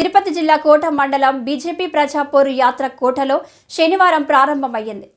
తిరుపతి జిల్లా కోట మండలం బీజేపీ ప్రజాపోరు యాత్ర కోటలో శనివారం ప్రారంభమైంది.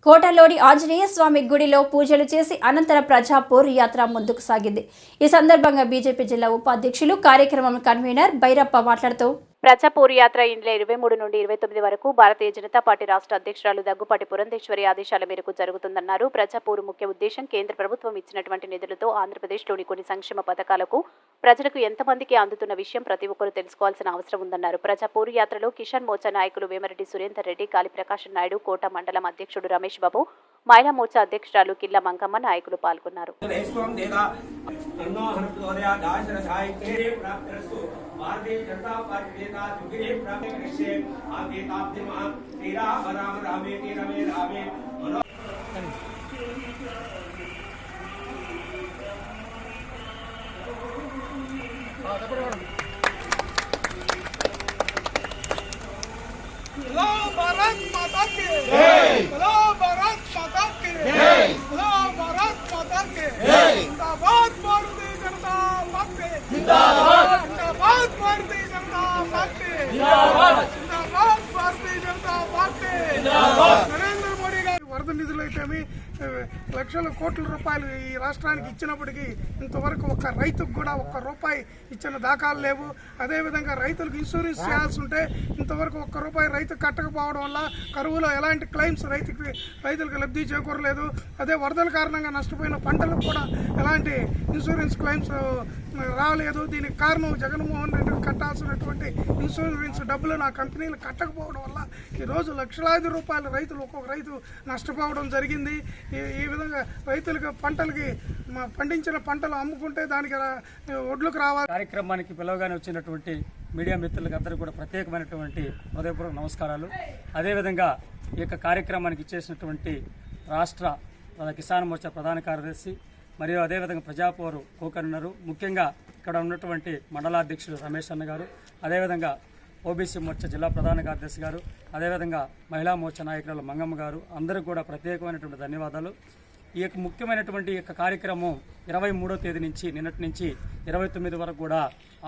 కోటలోని ఆంజనేయ స్వామి గుడిలో పూజలు చేసి అనంతరం ప్రజాపోరు యాత్ర ముందుకు సాగింది. ఈ సందర్భంగా బీజేపీ జిల్లా ఉపాధ్యక్షులు కార్యక్రమం కన్వీనర్ బైరప్ప మాట్లాడుతూ ప్రజాపోరు యాత్ర ఈ నెల 23 నుండి 29 వరకు భారతీయ జనతా పార్టీ రాష్ట్ర అధ్యక్షురాలు దగ్గుపాటి పురంధేశ్వరి ఆదేశాల మేరకు జరుగుతుందన్నారు. ప్రజాపోరు ముఖ్య ఉద్దేశం కేంద్ర ప్రభుత్వం ఇచ్చినటువంటి నిధులతో ఆంధ్రప్రదేశ్లోని కొన్ని సంక్షేమ పథకాలకు ప్రజలకు ఎంతమందికి అందుతున్న విషయం ప్రతి ఒక్కరూ తెలుసుకోవాల్సిన అవసరం ఉందన్నారు. ప్రజాపోరు యాత్రలో కిసాన్ మోర్చా నాయకులు వేమిరెడ్డి సురేందర్ రెడ్డి, కాళీ ప్రకాశం నాయుడు, కోట మండలం అధ్యక్షుడు రమేష్ బాబు, మహిళా మోర్చా అధ్యక్షురాలు కిల్ల మంగమ్మ నాయకులు పాల్గొన్నారు. भारतीय जनता पार्टी नेता जुगिरे प्राप्त कृष्ण आगे ताप्तिमा तेरा राम रामे तेरा में रामे बोलो भारत माता की जय, बोलो भारत माता की जय, बोलो भारत माता की जय। जिंदाबाद भारतीय जनता पार्टी, जिंदाबाद जिंदाबाद भारतीय जनता पार्टी, जिंदाबाद जिंदाबाद भारतीय जनता पार्टी, जिंदाबाद। नरेंद्र मोदी గారి వరద నిధులైతేమి లక్షల కోట్ల రూపాయలు ఈ రాష్ట్రానికి ఇచ్చినప్పటికీ ఇంతవరకు ఒక్క రైతుకు కూడా ఒక్క రూపాయి ఇచ్చిన దాఖలు లేవు. అదేవిధంగా రైతులకు ఇన్సూరెన్స్ చేయాల్సి ఉంటే ఇంతవరకు ఒక్క రూపాయి రైతు కట్టకపోవడం వల్ల కరువులో ఎలాంటి క్లెయిమ్స్ రైతులకు లబ్ధి చేకూరలేదు. అదే వరదల కారణంగా నష్టపోయిన పంటలకు కూడా ఎలాంటి ఇన్సూరెన్స్ క్లెయిమ్స్ రాలేదు. దీనికి కారణం జగన్మోహన్ రెడ్డి కట్టాల్సినటువంటి ఇన్సూరెన్స్ డబ్బులు నా కంపెనీలు కట్టకపోవడం వల్ల ఈరోజు లక్షలాది రూపాయల రైతులు ఒక్కొక్క రైతు నష్టపోవడం జరిగింది. ఈ విధంగా రైతులకు పంటలకి పండించిన పంటలు అమ్ముకుంటే దానికి ఒడ్లకు రావాలి. కార్యక్రమానికి పిలవగానే వచ్చినటువంటి మీడియా మిత్రులకు అందరికీ కూడా ప్రత్యేకమైనటువంటి హృదయపూర్వక నమస్కారాలు. అదేవిధంగా ఈ యొక్క కార్యక్రమానికి ఇచ్చేసినటువంటి రాష్ట్ర కిసాన్ మోర్చా ప్రధాన కార్యదర్శి మరియు అదేవిధంగా ప్రజాపోరు కోకర్నరు, ముఖ్యంగా ఇక్కడ ఉన్నటువంటి మండలాధ్యక్షులు రమేష్ అన్న గారు, అదేవిధంగా ఓబీసీ మోర్చా జిల్లా ప్రధాన కార్యదర్శి గారు, అదేవిధంగా మహిళా మోర్చా నాయకురాలు మంగమ్మ గారు, అందరికీ కూడా ప్రత్యేకమైనటువంటి ధన్యవాదాలు. ఈ యొక్క ముఖ్యమైనటువంటి ఈ యొక్క కార్యక్రమం 23వ తేదీ నుంచి నిన్నటి నుంచి 29 వరకు కూడా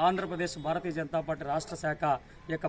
ఆంధ్రప్రదేశ్ భారతీయ జనతా పార్టీ రాష్ట్ర శాఖ ఈ యొక్క